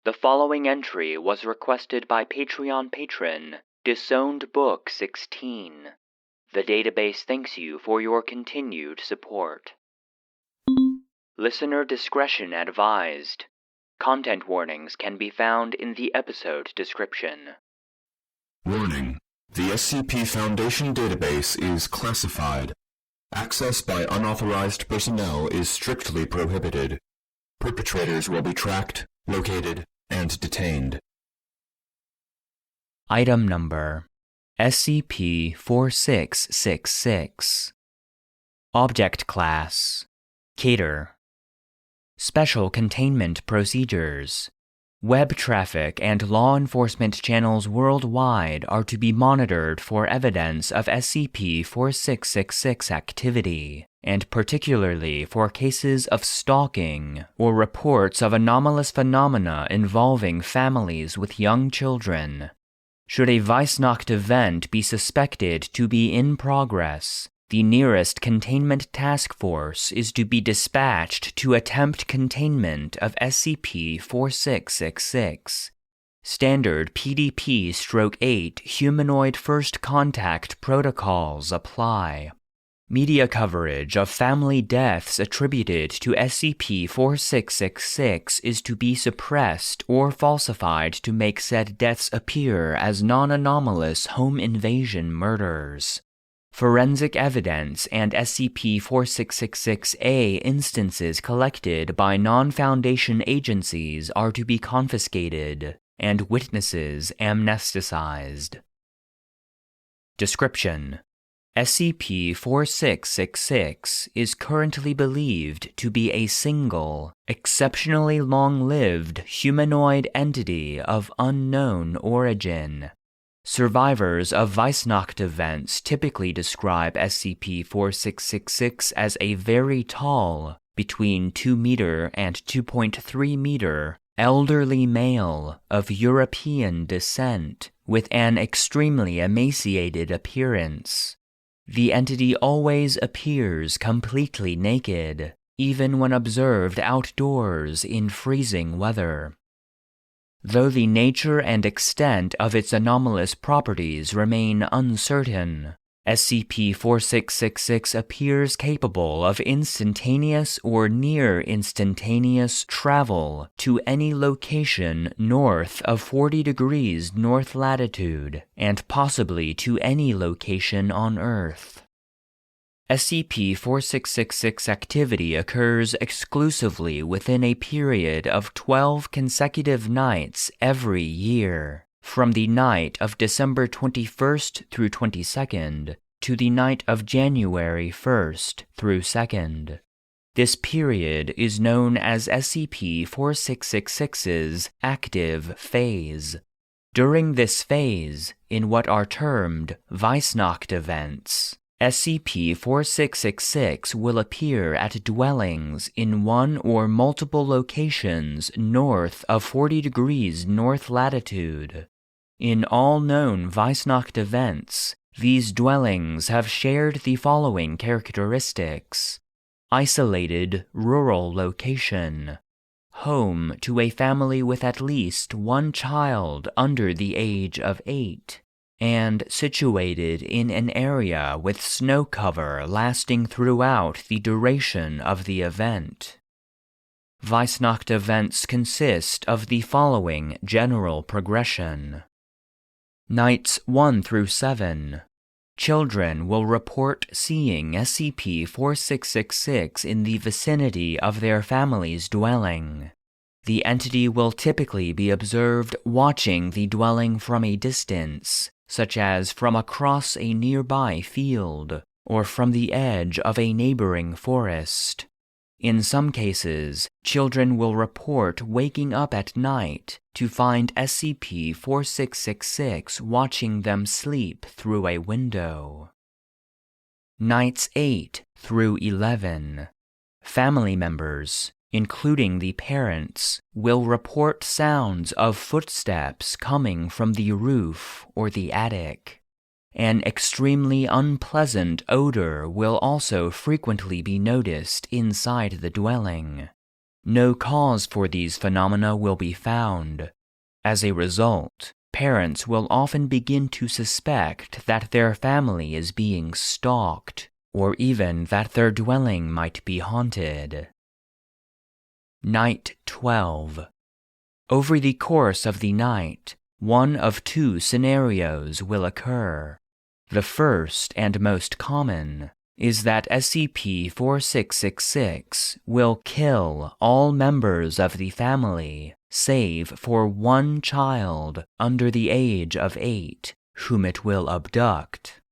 The following entry was requested by Patreon patron Disowned Book 16. The database thanks you for your continued support. Listener discretion advised. Content warnings can be found in the episode description. Warning: the SCP Foundation database is classified. Access by unauthorized personnel is strictly prohibited. Perpetrators will be tracked, located, and detained. Item Number SCP-4666. Object Class Cater. Special Containment Procedures. Web traffic and law enforcement channels worldwide are to be monitored for evidence of SCP-4666 activity, and particularly for cases of stalking or reports of anomalous phenomena involving families with young children. Should a Weissnacht event be suspected to be in progress, the nearest containment task force is to be dispatched to attempt containment of SCP-4666. Standard PDP-8 humanoid first contact protocols apply. Media coverage of family deaths attributed to SCP-4666 is to be suppressed or falsified to make said deaths appear as non-anomalous home invasion murders. Forensic evidence and SCP-4666-A instances collected by non-Foundation agencies are to be confiscated, and witnesses amnesticized. Description: SCP-4666 is currently believed to be a single, exceptionally long-lived humanoid entity of unknown origin. Survivors of Weissnacht events typically describe SCP-4666 as a very tall, between 2 meter and 2.3 meter, elderly male of European descent with an extremely emaciated appearance. The entity always appears completely naked, even when observed outdoors in freezing weather. Though the nature and extent of its anomalous properties remain uncertain, SCP-4666 appears capable of instantaneous or near-instantaneous travel to any location north of 40 degrees north latitude, and possibly to any location on Earth. SCP-4666 activity occurs exclusively within a period of 12 consecutive nights every year, from the night of December 21st through 22nd to the night of January 1st through 2nd. This period is known as SCP-4666's active phase. During this phase, in what are termed Weissnacht events, SCP-4666 will appear at dwellings in one or multiple locations north of 40 degrees north latitude. In all known Weissnacht events, these dwellings have shared the following characteristics: isolated rural location, home to a family with at least one child under the age of 8, and situated in an area with snow cover lasting throughout the duration of the event. Weissnacht events consist of the following general progression. Nights 1 through 7. Children will report seeing SCP-4666 in the vicinity of their family's dwelling. The entity will typically be observed watching the dwelling from a distance, such as from across a nearby field, or from the edge of a neighboring forest. In some cases, children will report waking up at night to find SCP-4666 watching them sleep through a window. Nights 8 through 11. Family members, including the parents, will report sounds of footsteps coming from the roof or the attic. An extremely unpleasant odor will also frequently be noticed inside the dwelling. no cause for these phenomena will be found. As a result, parents will often begin to suspect that their family is being stalked, or even that their dwelling might be haunted. Night 12. Over the course of the night, one of two scenarios will occur. The first and most common is that SCP-4666 will kill all members of the family save for one child under the age of 8, whom it will abduct.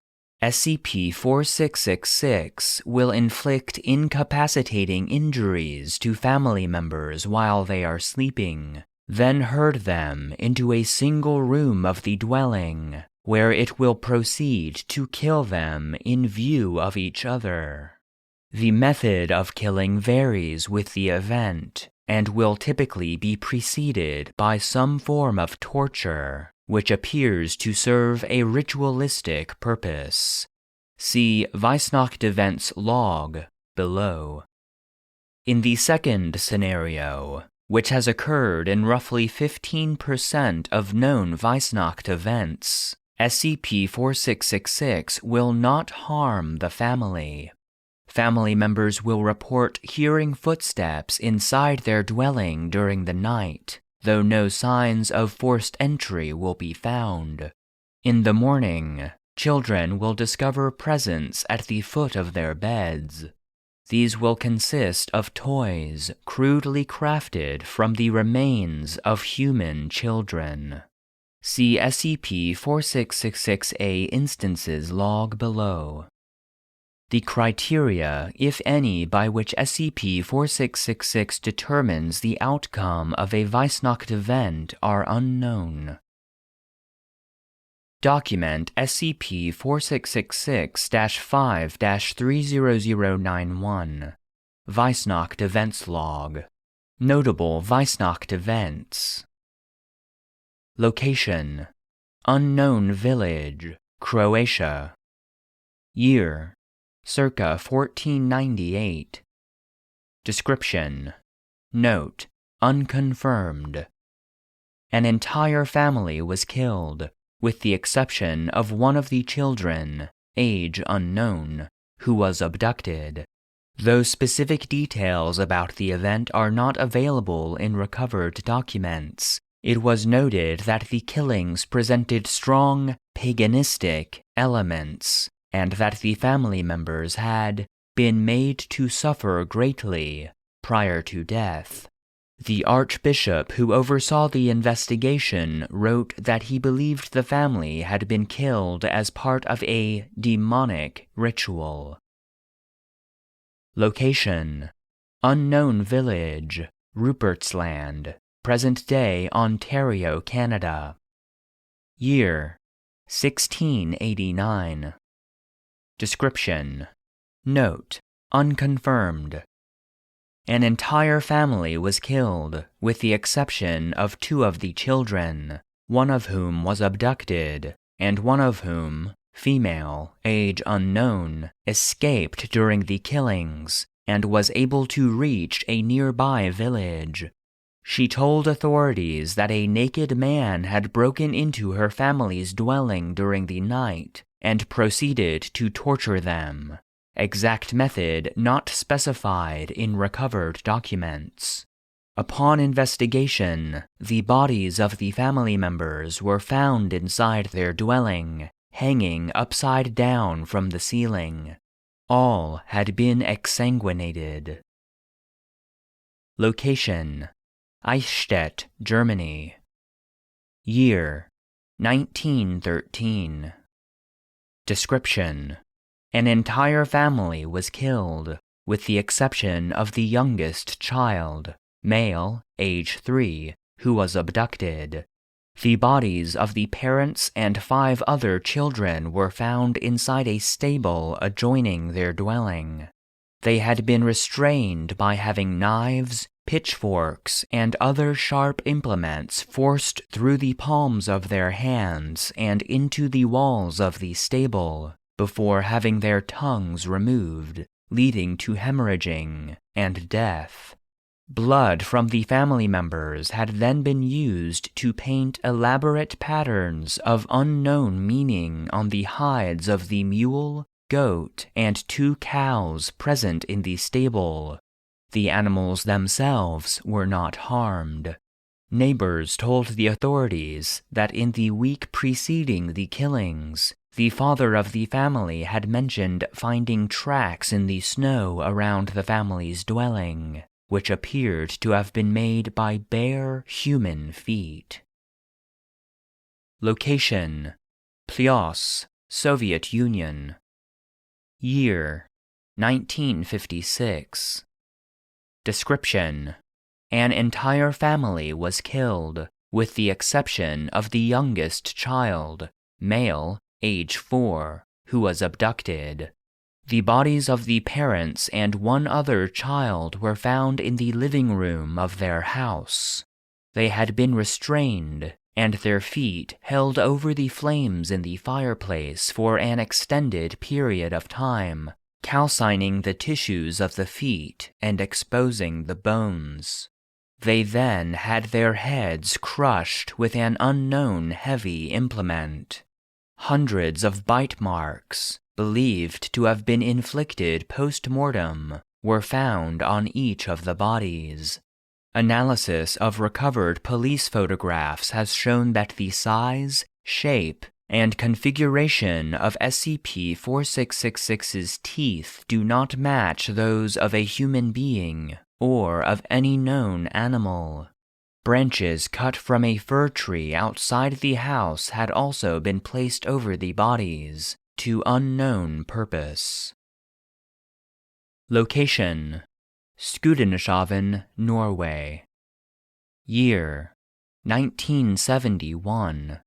SCP-4666 will inflict incapacitating injuries to family members while they are sleeping, then herd them into a single room of the dwelling, where it will proceed to kill them in view of each other. The method of killing varies with the event, and will typically be preceded by some form of torture, which appears to serve a ritualistic purpose. See Weissnacht Events Log below. In the second scenario, which has occurred in roughly 15% of known Weissnacht events, SCP-4666 will not harm the family. Family members will report hearing footsteps inside their dwelling during the night, though no signs of forced entry will be found. In the morning, children will discover presents at the foot of their beds. These will consist of toys crudely crafted from the remains of human children. See SCP-4666-A Instances Log below. The criteria, if any, by which SCP-4666 determines the outcome of a Weissnacht event are unknown. Document SCP-4666-5-30091 Weissnacht Events Log. Notable Weissnacht Events. Location: Unknown Village, Croatia. Year: circa 1498. Description: Note: unconfirmed. An entire family was killed, with the exception of one of the children, age unknown, who was abducted. Though specific details about the event are not available in recovered documents, it was noted that the killings presented strong, paganistic elements, and that the family members had been made to suffer greatly prior to death. The archbishop who oversaw the investigation wrote that he believed the family had been killed as part of a demonic ritual. Location: Unknown Village, Rupertsland, present-day Ontario, Canada. Year: 1689. Description: Note: unconfirmed. An entire family was killed, with the exception of two of the children, one of whom was abducted, and one of whom, female, age unknown, escaped during the killings and was able to reach a nearby village. She told authorities that a naked man had broken into her family's dwelling during the night and proceeded to torture them. Exact method not specified in recovered documents. Upon investigation, the bodies of the family members were found inside their dwelling, hanging upside down from the ceiling. All had been exsanguinated. Location: Eichstätt, Germany. Year: 1913. Description: An entire family was killed, with the exception of the youngest child, male, age 3, who was abducted. The bodies of the parents and 5 other children were found inside a stable adjoining their dwelling. They had been restrained by having knives, pitchforks, and other sharp implements forced through the palms of their hands and into the walls of the stable, before having their tongues removed, leading to hemorrhaging and death. Blood from the family members had then been used to paint elaborate patterns of unknown meaning on the hides of the mule, goat, and 2 cows present in the stable. The animals themselves were not harmed. Neighbors told the authorities that in the week preceding the killings, the father of the family had mentioned finding tracks in the snow around the family's dwelling, which appeared to have been made by bare human feet. Location: Plyos, Soviet Union. Year: 1956. Description: an entire family was killed, with the exception of the youngest child, male, age 4, who was abducted. The bodies of the parents and 1 other child were found in the living room of their house. They had been restrained, and their feet held over the flames in the fireplace for an extended period of time, calcining the tissues of the feet and exposing the bones. They then had their heads crushed with an unknown heavy implement. Hundreds of bite marks, believed to have been inflicted post-mortem, were found on each of the bodies. Analysis of recovered police photographs has shown that the size, shape, and configuration of SCP-4666's teeth do not match those of a human being or of any known animal. Branches cut from a fir tree outside the house had also been placed over the bodies, to unknown purpose. Location: Skudenshaven, Norway. Year: 1971.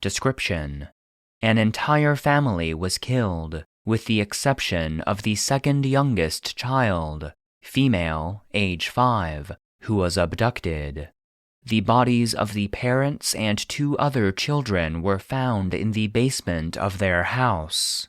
Description: an entire family was killed, with the exception of the second youngest child, female, age 5, who was abducted. The bodies of the parents and 2 other children were found in the basement of their house.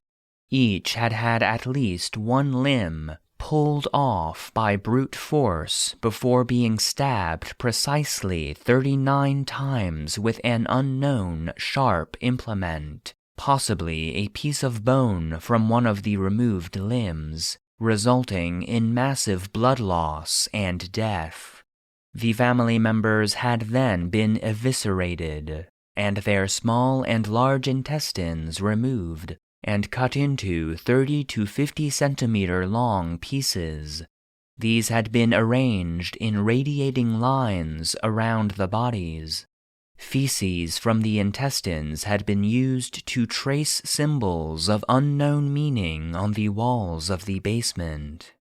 Each had had at least 1 limb pulled off by brute force before being stabbed precisely 39 times with an unknown sharp implement, possibly a piece of bone from one of the removed limbs, resulting in massive blood loss and death. The family members had then been eviscerated, and their small and large intestines removed and cut into 30 to 50 centimeter long pieces. These had been arranged in radiating lines around the bodies. Feces from the intestines had been used to trace symbols of unknown meaning on the walls of the basement.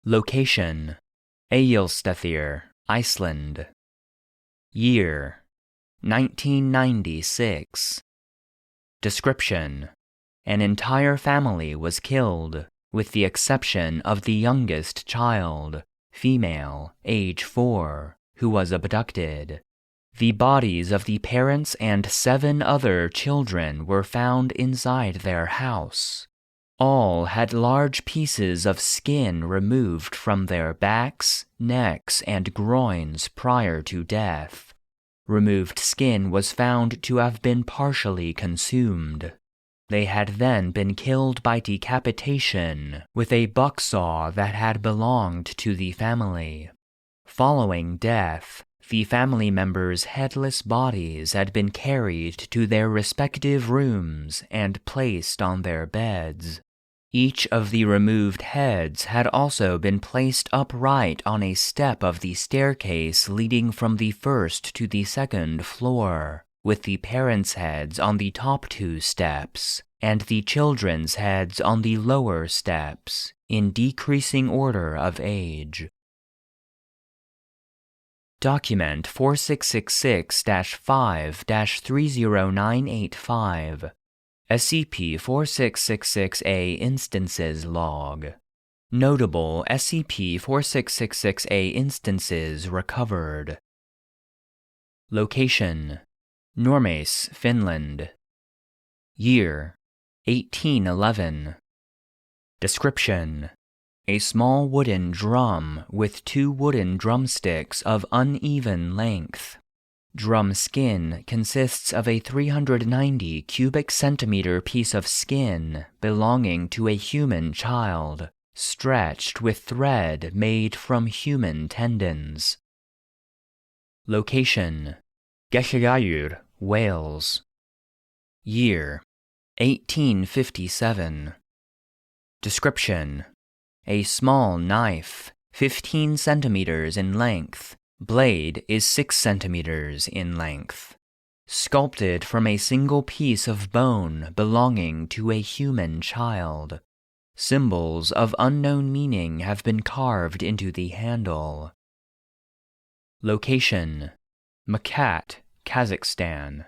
Location: Egilsstaðir, Iceland. Year: 1996. Description: an entire family was killed, with the exception of the youngest child, female, age 4, who was abducted. The bodies of the parents and 7 other children were found inside their house. All had large pieces of skin removed from their backs, necks, and groins prior to death. Removed skin was found to have been partially consumed. They had then been killed by decapitation with a bucksaw that had belonged to the family. Following death, the family members' headless bodies had been carried to their respective rooms and placed on their beds. Each of the removed heads had also been placed upright on a step of the staircase leading from the first to the second floor, with the parents' heads on the top 2 steps, and the children's heads on the lower steps, in decreasing order of age. Document 4666-5-30985 SCP-4666-A Instances Log. Notable SCP-4666-A instances recovered. Location: Normace, Finland. Year: 1811. Description: A small wooden drum with 2 wooden drumsticks of uneven length. Drum skin consists of a 390 cubic centimeter piece of skin belonging to a human child, stretched with thread made from human tendons. Location: Gellhaghair, Wales. Year: 1857. Description: a small knife, 15 centimeters in length. Blade is 6 centimeters in length. Sculpted from a single piece of bone belonging to a human child. Symbols of unknown meaning have been carved into the handle. Location: Makat, Kazakhstan.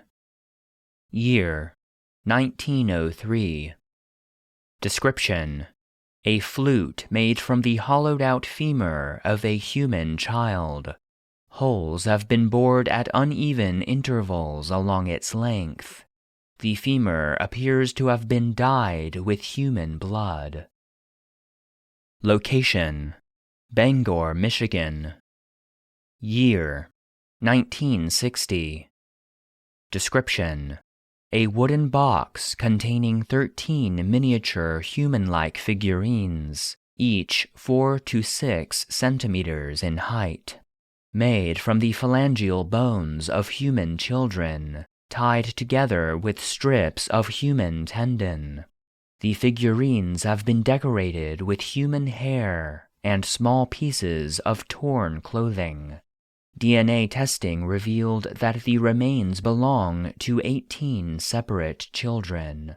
Year: 1903. Description: a flute made from the hollowed-out femur of a human child. Holes have been bored at uneven intervals along its length. The femur appears to have been dyed with human blood. Location: Bangor, Michigan. Year: 1960. Description: a wooden box containing 13 miniature human-like figurines, each 4 to 6 centimeters in height. Made from the phalangeal bones of human children, tied together with strips of human tendon. The figurines have been decorated with human hair and small pieces of torn clothing. DNA testing revealed that the remains belong to 18 separate children.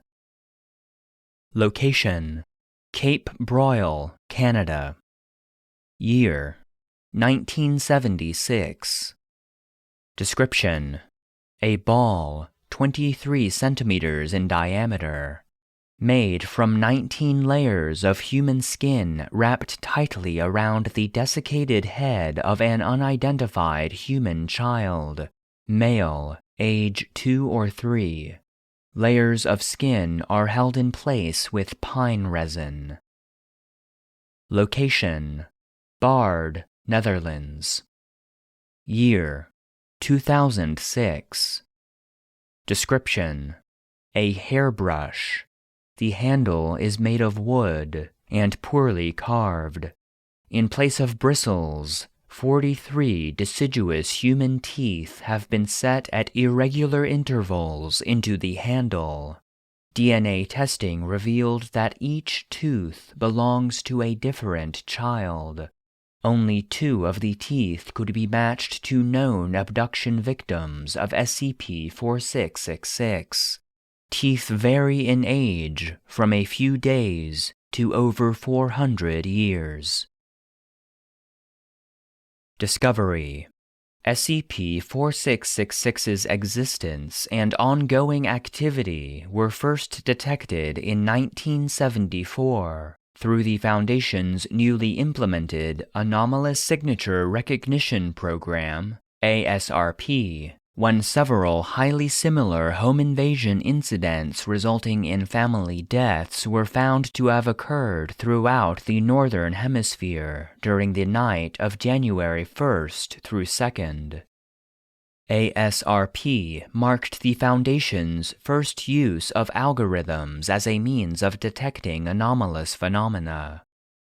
Location: Cape Broyle, Canada. Year: 1976. Description: a ball, 23 centimeters in diameter. Made from 19 layers of human skin wrapped tightly around the desiccated head of an unidentified human child. Male, age 2 or 3. Layers of skin are held in place with pine resin. Location: Baard, Netherlands. Year: 2006. Description: a hairbrush. The handle is made of wood and poorly carved. In place of bristles, 43 deciduous human teeth have been set at irregular intervals into the handle. DNA testing revealed that each tooth belongs to a different child. Only 2 of the teeth could be matched to known abduction victims of SCP-4666. Teeth vary in age from a few days to over 400 years. Discovery: SCP-4666's existence and ongoing activity were first detected in 1974 through the Foundation's newly implemented Anomalous Signature Recognition Program, ASRP, when several highly similar home invasion incidents resulting in family deaths were found to have occurred throughout the Northern Hemisphere during the night of January 1st through 2nd. ASRP marked the Foundation's first use of algorithms as a means of detecting anomalous phenomena.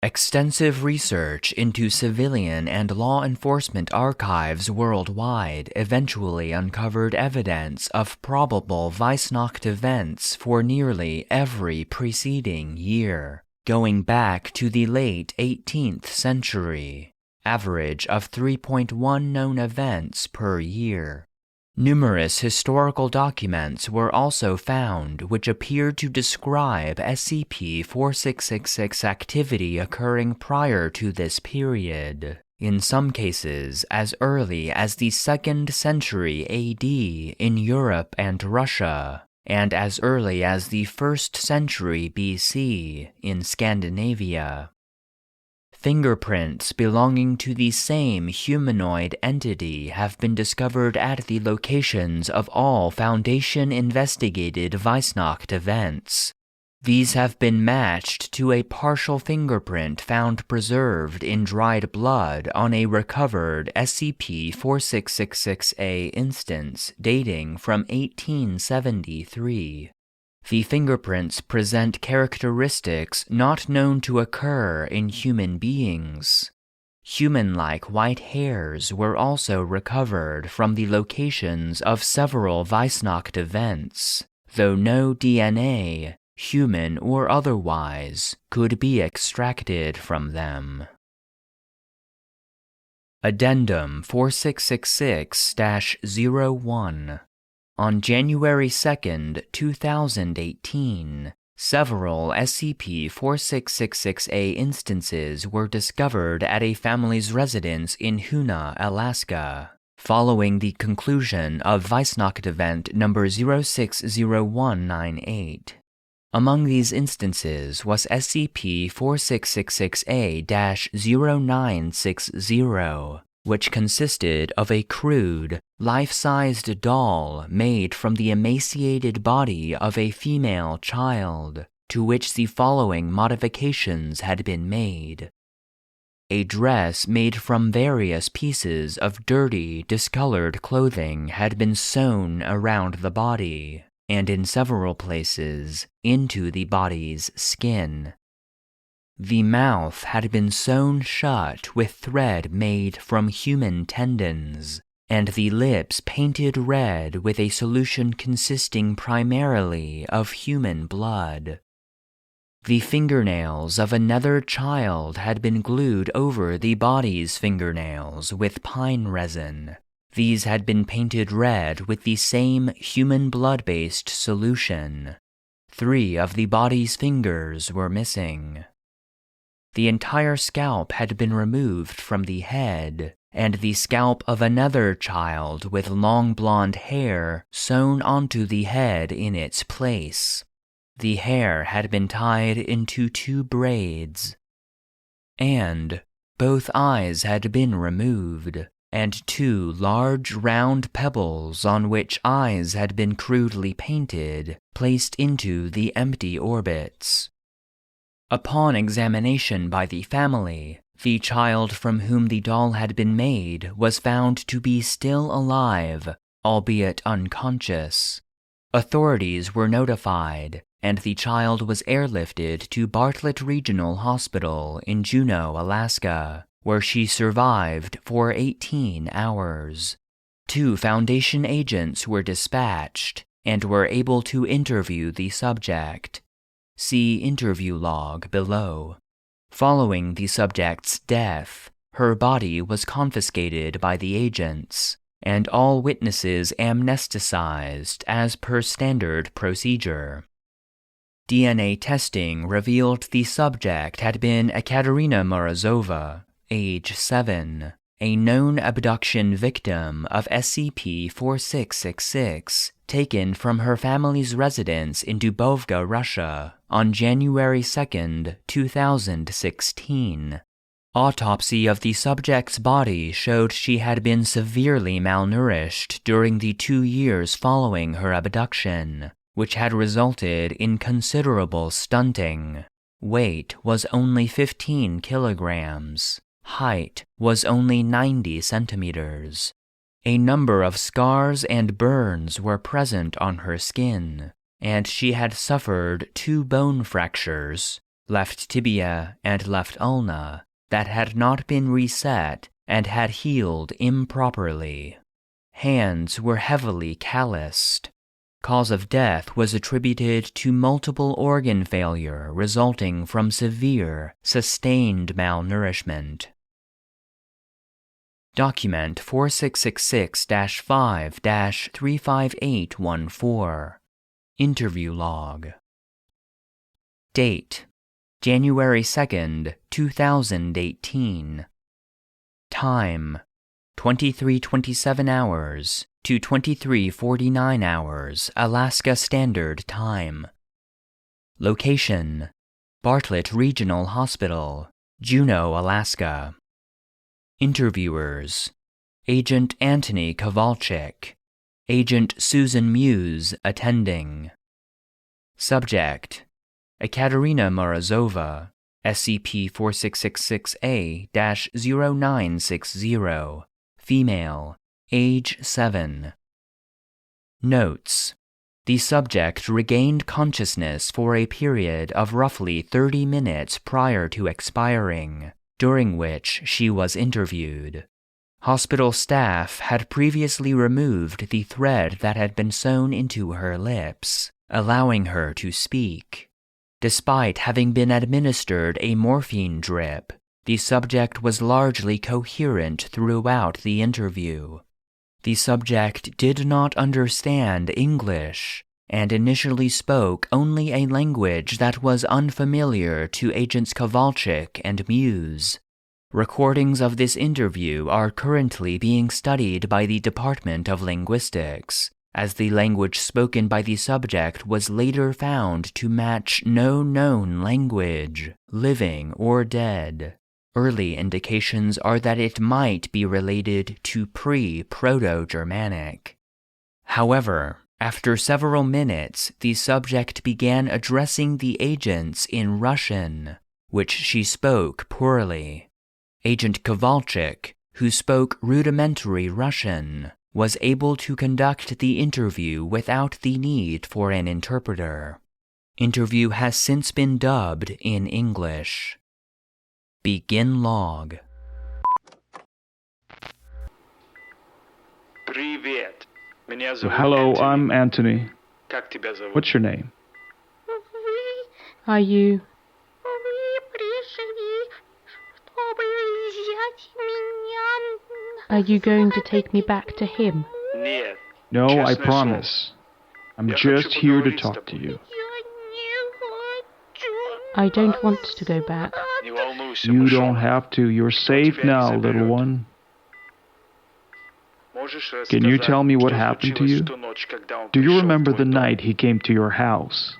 Extensive research into civilian and law enforcement archives worldwide eventually uncovered evidence of probable Weissnacht events for nearly every preceding year, going back to the late 18th century, average of 3.1 known events per year. Numerous historical documents were also found which appeared to describe SCP-4666 activity occurring prior to this period, in some cases as early as the 2nd century AD in Europe and Russia, and as early as the 1st century BC in Scandinavia. Fingerprints belonging to the same humanoid entity have been discovered at the locations of all Foundation-investigated Weissnacht events. These have been matched to a partial fingerprint found preserved in dried blood on a recovered SCP-4666A instance dating from 1873. The fingerprints present characteristics not known to occur in human beings. Human-like white hairs were also recovered from the locations of several Weissnacht events, though no DNA, human or otherwise, could be extracted from them. Addendum 4666-01. On January 2, 2018, several SCP-4666A instances were discovered at a family's residence in Hoona, Alaska, following the conclusion of Weissnacht event number 060198. Among these instances was SCP-4666A-0960, which consisted of a crude, life-sized doll made from the emaciated body of a female child, to which the following modifications had been made. A dress made from various pieces of dirty, discolored clothing had been sewn around the body, and in several places, into the body's skin. The mouth had been sewn shut with thread made from human tendons, and the lips painted red with a solution consisting primarily of human blood. The fingernails of another child had been glued over the body's fingernails with pine resin. These had been painted red with the same human blood-based solution. 3 of the body's fingers were missing. The entire scalp had been removed from the head, and the scalp of another child with long blonde hair sewn onto the head in its place. The hair had been tied into 2 braids. And both eyes had been removed, and 2 large round pebbles on which eyes had been crudely painted, placed into the empty orbits. Upon examination by the family, the child from whom the doll had been made was found to be still alive, albeit unconscious. Authorities were notified, and the child was airlifted to Bartlett Regional Hospital in Juneau, Alaska, where she survived for 18 hours. 2 Foundation agents were dispatched and were able to interview the subject. See interview log below. Following the subject's death, her body was confiscated by the agents, and all witnesses amnesticized as per standard procedure. DNA testing revealed the subject had been Ekaterina Morozova, age 7, a known abduction victim of SCP-4666, taken from her family's residence in Dubovka, Russia, on January 2, 2016. Autopsy of the subject's body showed she had been severely malnourished during the 2 years following her abduction, which had resulted in considerable stunting. Weight was only 15 kilograms. Height was only 90 centimeters. A number of scars and burns were present on her skin, and she had suffered 2 bone fractures, left tibia and left ulna, that had not been reset and had healed improperly. Hands were heavily calloused. Cause of death was attributed to multiple organ failure resulting from severe, sustained malnourishment. Document 4666-5-35814. Interview log. Date: January 2, 2018. Time: 23:27 hours to 23:49 hours Alaska Standard Time. Location: Bartlett Regional Hospital, Juneau, Alaska. Interviewers: Agent Antoni Kowalczyk, Agent Susan Muse attending. Subject: Ekaterina Morozova, SCP-4666A-0960, female, age 7. Notes: the subject regained consciousness for a period of roughly 30 minutes prior to expiring, during which she was interviewed. Hospital staff had previously removed the thread that had been sewn into her lips, allowing her to speak. Despite having been administered a morphine drip, the subject was largely coherent throughout the interview. The subject did not understand English and initially spoke only a language that was unfamiliar to Agents Kowalczyk and Muse. Recordings of this interview are currently being studied by the Department of Linguistics, as the language spoken by the subject was later found to match no known language, living or dead. Early indications are that it might be related to pre-Proto-Germanic. However, after several minutes, the subject began addressing the agents in Russian, which she spoke poorly. Agent Kowalczyk, who spoke rudimentary Russian, was able to conduct the interview without the need for an interpreter. Interview has since been dubbed in English. Begin log. Привет. Меня So, зовут hello, Anthony. I'm Anthony. Как тебя зовут? What's your name? Are you? Are you going to take me back to him? Нет. No, I Честное promise. I'm Я just хочу here to поговорить с talk to тобой. you. I don't want to go back. слово. Не волнуйся, You мышонок. don't have to. You're safe тебя не now, заберет. little one. Можешь Can you рассказать, tell me what что happened to случилось you? в ту ночь, когда он Do you пришел в remember твой the дом? night he came to your house?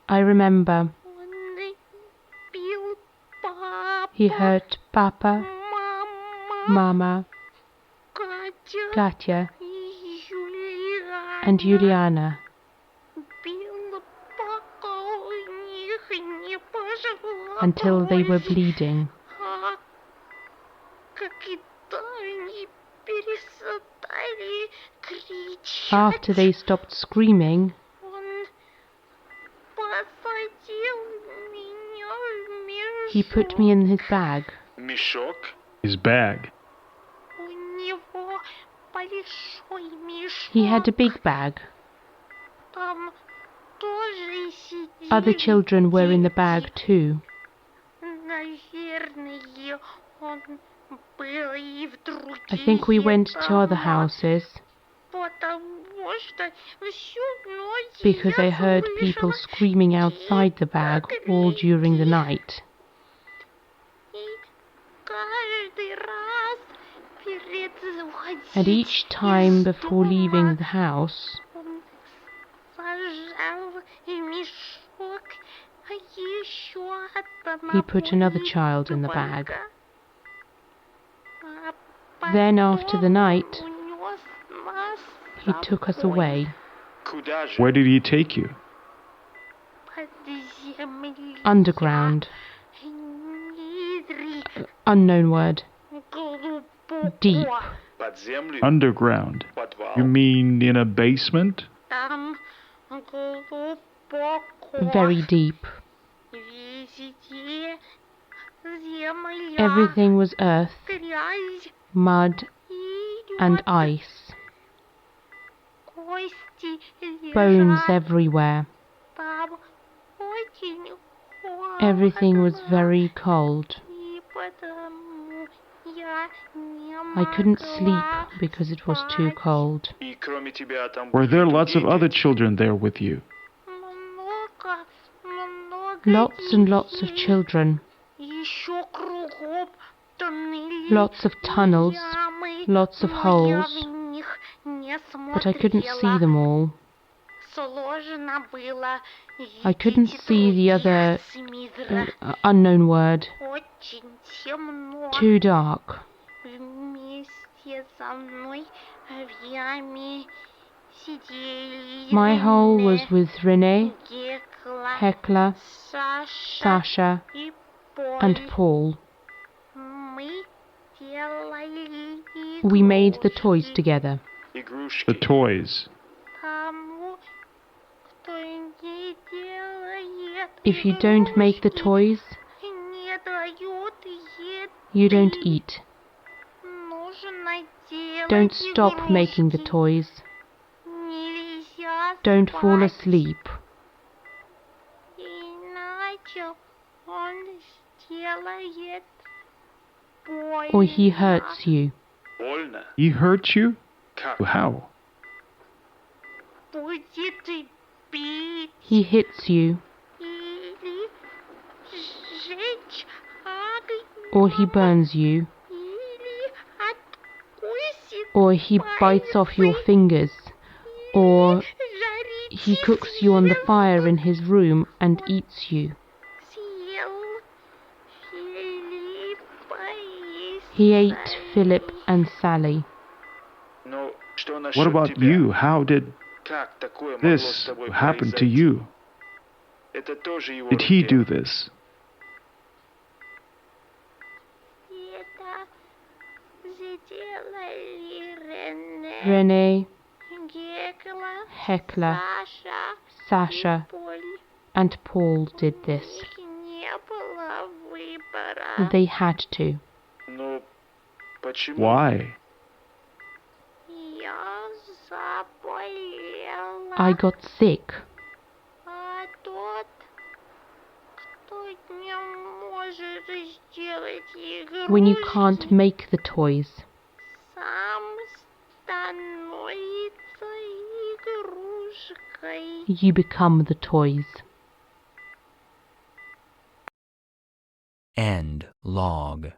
I remember. He hurt Papa, Mama, Katya, and Juliana. Until they were bleeding. After they stopped screaming, he put me in his bag. Мешок? His bag. He had a big bag. Other children were in the bag too. I think we went to other houses because I heard people screaming outside the bag all during the night. And each time before leaving the house, he put another child in the bag. Then after the night, he took us away. Куда же? Where did he take you? Underground. Unknown word. Deep. Под землю? Underground. Подвал? You mean in a basement? Very deep. Everything was earth, mud, and ice. Bones everywhere. Everything was very cold. I couldn't sleep because it was too cold. И кроме тебя там Were были there lots of другие other дети? children there with you? Lots and lots of children. Lots of tunnels, lots of holes, but I couldn't see them all. I couldn't see the other unknown word. Too dark. My hole was with Renee, Hecla, Sasha, and Paul. We made the toys together. Игрушки. The toys. If you don't make the toys, you don't eat. Don't stop making the toys. Don't fall asleep, or he hurts you. Больно. He hurt you? Как? How? He hits you, or he burns you, or he bites off your fingers, or he cooks you on the fire in his room and eats you. He ate Philip and Sally. Ну, что насчет What about тебя? you? How did Как такое могло с this тобой happen to произойти? you? Это тоже его Did he рук do дело. this? Renee, Hecla, Sasha, and Paul did this. They had to. Ну, почему? Why? I got sick. When you can't make the toys, you become the toys. End log.